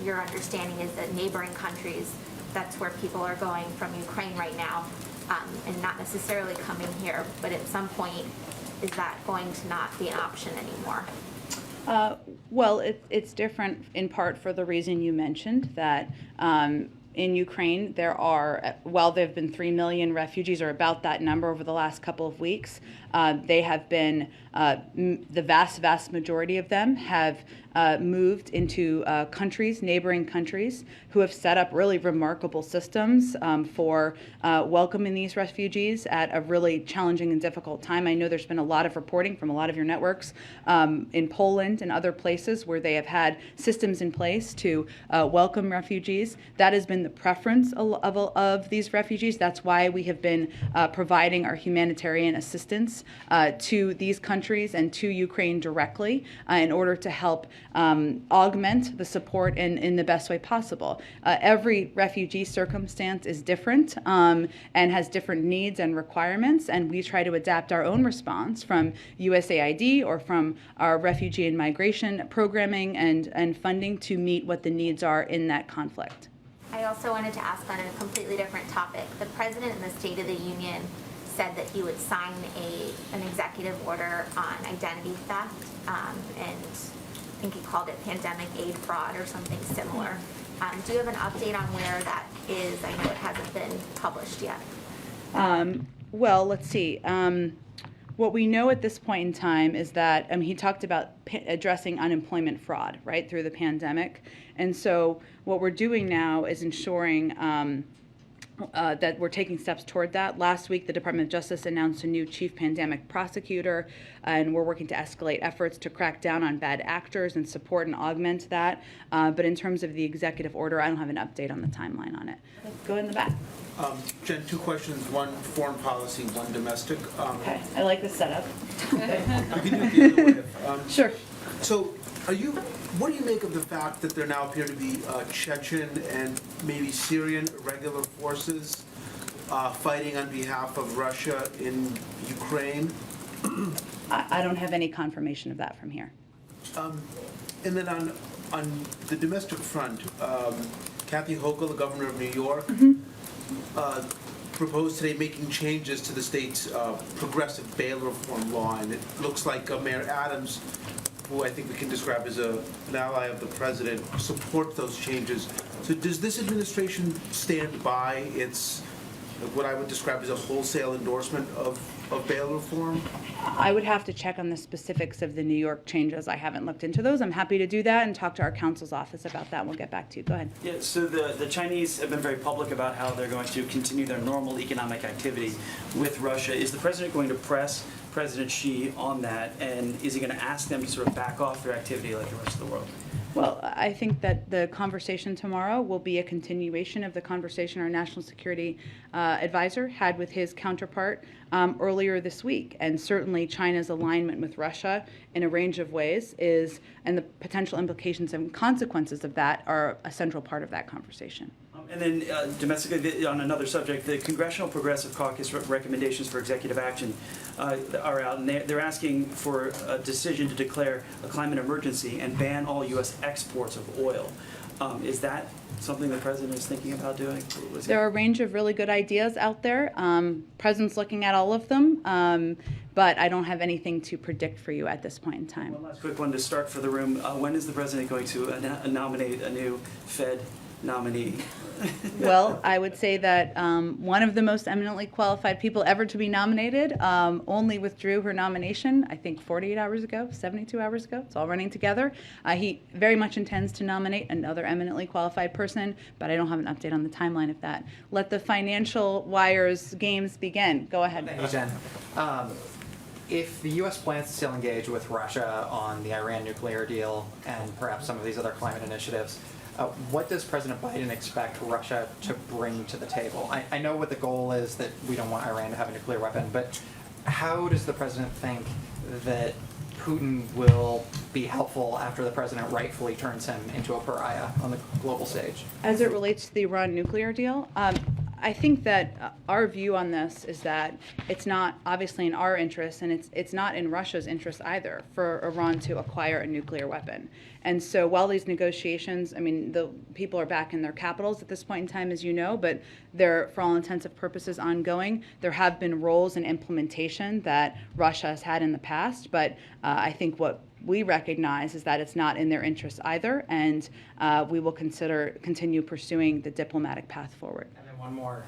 your understanding is that neighboring countries that's where people are going from Ukraine right now, and not necessarily coming here, but at some point, is that going to not be an option anymore? Well, it's different in part for the reason you mentioned, that in Ukraine there are, while there have been 3 million refugees, or about that number over the last couple of weeks, they have been, the vast majority of them have moved into neighboring countries, who have set up really remarkable systems for welcoming these refugees at a really challenging and difficult time. I know there's been a lot of reporting from a lot of your networks in Poland and other places where they have had systems in place to welcome refugees. That has been the preference of these refugees. That's why we have been providing our humanitarian assistance to these countries and to Ukraine directly in order to help augment the support in the best way possible. Every refugee circumstance is different and has different needs and requirements, and we try to adapt our own response from USAID or from our refugee and migration programming and funding to meet what the needs are in that conflict. I also wanted to ask on a completely different topic. The President in the State of the Union said that he would sign an executive order on identity theft, and I think he called it pandemic aid fraud or something similar. Do you have an update on where that is? I know it hasn't been published yet. Well, let's see. What we know at this point in time is that he talked about addressing unemployment fraud, right, through the pandemic. And so what we're doing now is ensuring that we're taking steps toward that. Last week, the Department of Justice announced a new chief pandemic prosecutor, and we're working to escalate efforts to crack down on bad actors and support and augment that. But in terms of the executive order, I don't have an update on the timeline on it. Go in the back. Jen, two questions, one foreign policy, one domestic. Okay, I like this setup. We can do it the other way. Sure. So, what do you make of the fact that there now appear to be Chechen and maybe Syrian irregular forces fighting on behalf of Russia in Ukraine? I don't have any confirmation of that from here. And then on the domestic front, Kathy Hochul, the governor of New York, proposed today making changes to the state's progressive bail reform law, and it looks like Mayor Adams, who I think we can describe as an ally of the president, support those changes. So does this administration stand by its, what I would describe as a wholesale endorsement of bail reform? I would have to check on the specifics of the New York changes. I haven't looked into those. I'm happy to do that and talk to our counsel's office about that. We'll get back to you. Go ahead. Yeah, so the Chinese have been very public about how they're going to continue their normal economic activity with Russia. Is the president going to press President Xi on that, and is he going to ask them to sort of back off their activity like the rest of the world? Well, I think that the conversation tomorrow will be a continuation of the conversation our national security advisor had with his counterpart earlier this week. And certainly China's alignment with Russia in a range of ways and the potential implications and consequences of that are a central part of that conversation. And then domestically, on another subject, the Congressional Progressive Caucus recommendations for executive action are out, and they're asking for a decision to declare a climate emergency and ban all U.S. exports of oil. Is that something the president is thinking about doing? There are a range of really good ideas out there. President's looking at all of them, but I don't have anything to predict for you at this point in time. One last quick one to start for the room. When is the president going to nominate a new Fed nominee? Well, I would say that one of the most eminently qualified people ever to be nominated only withdrew her nomination, I think 48 hours ago, 72 hours ago. It's all running together. He very much intends to nominate another eminently qualified person, but I don't have an update on the timeline of that. Let the financial wires games begin. Go ahead. Thank you, Jen. If the U.S. plans to still engage with Russia on the Iran nuclear deal and perhaps some of these other climate initiatives, what does President Biden expect Russia to bring to the table? I know what the goal is, that we don't want Iran to have a nuclear weapon, but how does the president think that Putin will be helpful after the president rightfully turns him into a pariah on the global stage? As it relates to the Iran nuclear deal, I think that our view on this is that it's not obviously in our interest, and it's not in Russia's interest either for Iran to acquire a nuclear weapon. And so while these negotiations, I mean, the people are back in their capitals at this point in time, as you know, but they're, for all intents and purposes, ongoing. There have been roles in implementation that Russia has had in the past, but I think what we recognize is that it's not in their interest either, and we will continue pursuing the diplomatic path forward. And then one more.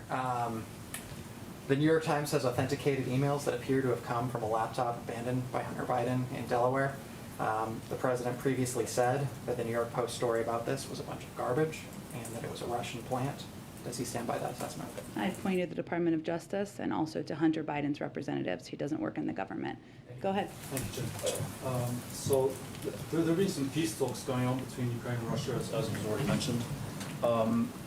The New York Times has authenticated emails that appear to have come from a laptop abandoned by Hunter Biden in Delaware. The president previously said that the New York Post story about this was a bunch of garbage and that it was a Russian plant. Does he stand by that assessment? I'd pointed to the Department of Justice and also to Hunter Biden's representatives. He doesn't work in the government. Go ahead. Thank you. So there have been some peace talks going on between Ukraine and Russia, as was already mentioned.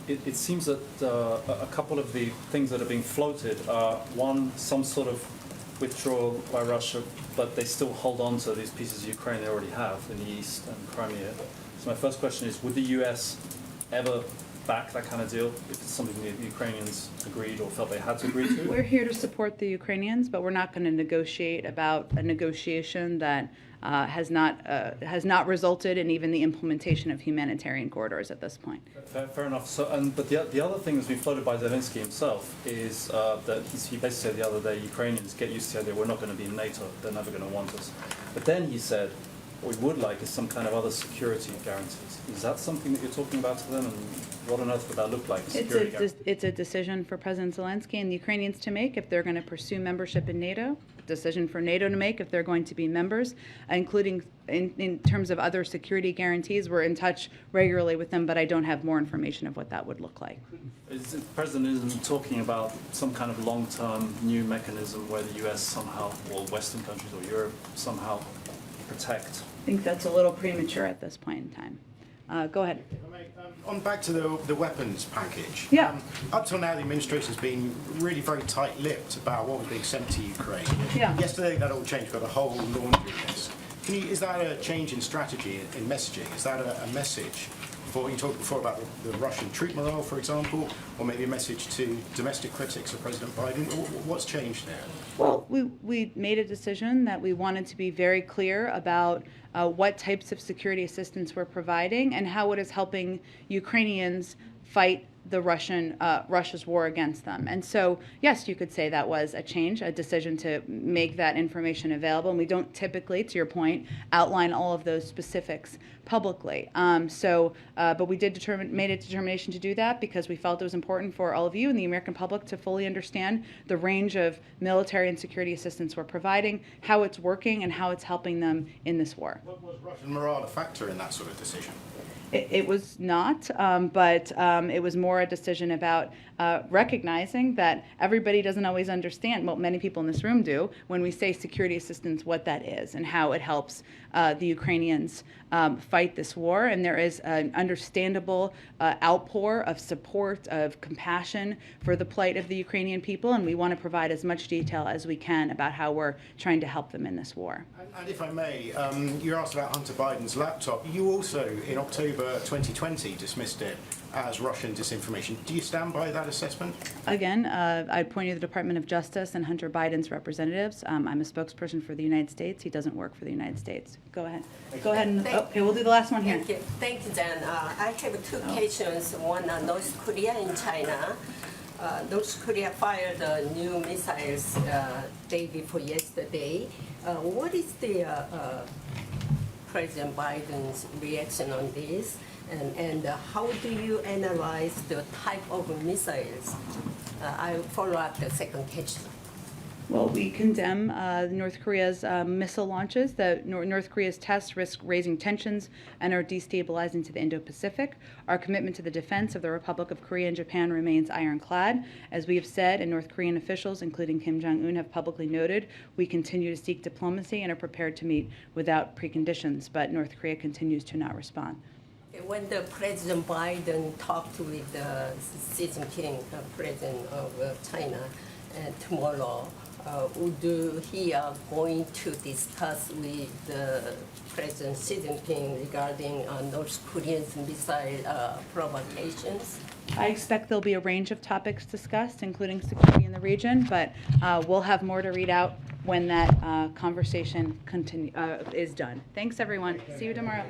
It seems that a couple of the things that are being floated are, one, some sort of withdrawal by Russia, but they still hold on to these pieces of Ukraine they already have in the east and Crimea. So my first question is, would the US ever back that kind of deal if it's something the Ukrainians agreed or felt they had to agree to? We're here to support the Ukrainians, but we're not going to negotiate about a negotiation that has not resulted in even the implementation of humanitarian corridors at this point. Fair enough. So, but the other thing that's been floated by Zelensky himself is that he basically said the other day, Ukrainians get used to the idea we're not going to be in NATO, they're never going to want us. But then he said, what we would like is some kind of other security guarantees. Is that something that you're talking about to them, and what on earth would that look like? It's a decision for President Zelensky and the Ukrainians to make if they're going to pursue membership in NATO. Decision for NATO to make if they're going to be members, including in terms of other security guarantees. We're in touch regularly with them, but I don't have more information of what that would look like. The President isn't talking about some kind of long-term new mechanism where the US somehow, or Western countries or Europe somehow protect? I think that's a little premature at this point in time. Go ahead. On back to the weapons package. Yeah. Up till now, the administration has been really very tight-lipped about what was being sent to Ukraine. Yeah. Yesterday, that all changed. Got a whole laundry list. Is that a change in strategy, in messaging? Is that a message for, you talked before about the Russian troop morale, for example, or maybe a message to domestic critics of President Biden? What's changed there? Well, we made a decision that we wanted to be very clear about what types of security assistance we're providing and how it is helping Ukrainians fight the Russia's war against them. And so, yes, you could say that was a change, a decision to make that information available. And we don't typically, to your point, outline all of those specifics publicly. But we made a determination to do that because we felt it was important for all of you and the American public to fully understand the range of military and security assistance we're providing, how it's working, and how it's helping them in this war. Was Russian morale a factor in that sort of decision? It was not, but it was more a decision about recognizing that everybody doesn't always understand, well, many people in this room do, when we say security assistance, what that is and how it helps the Ukrainians fight this war. And there is an understandable outpour of support, of compassion for the plight of the Ukrainian people, and we want to provide as much detail as we can about how we're trying to help them in this war. And if I may, you asked about Hunter Biden's laptop. You also, in October 2020, dismissed it as Russian disinformation. Do you stand by that assessment? Again, I'd point you to the Department of Justice and Hunter Biden's representatives. I'm a spokesperson for the United States. He doesn't work for the United States. Go ahead. Go ahead. And, okay, we'll do the last one here. Thank you. Thank you, Dan. I have two questions. One, North Korea and China. North Korea fired new missiles day before yesterday. What is the President Biden's reaction on this? And how do you analyze the type of missiles? I'll follow up the second question. Well, we condemn North Korea's missile launches. North Korea's tests risk raising tensions and are destabilizing to the Indo-Pacific. Our commitment to the defense of the Republic of Korea and Japan remains ironclad. As we have said, and North Korean officials, including Kim Jong-un, have publicly noted, we continue to seek diplomacy and are prepared to meet without preconditions, but North Korea continues to not respond. When the President Biden talked with Xi Jinping, President of China, tomorrow, would he going to discuss with President Xi Jinping regarding North Korea's missile provocations? I expect there'll be a range of topics discussed, including security in the region, but we'll have more to read out when that conversation is done. Thanks, everyone. See you tomorrow.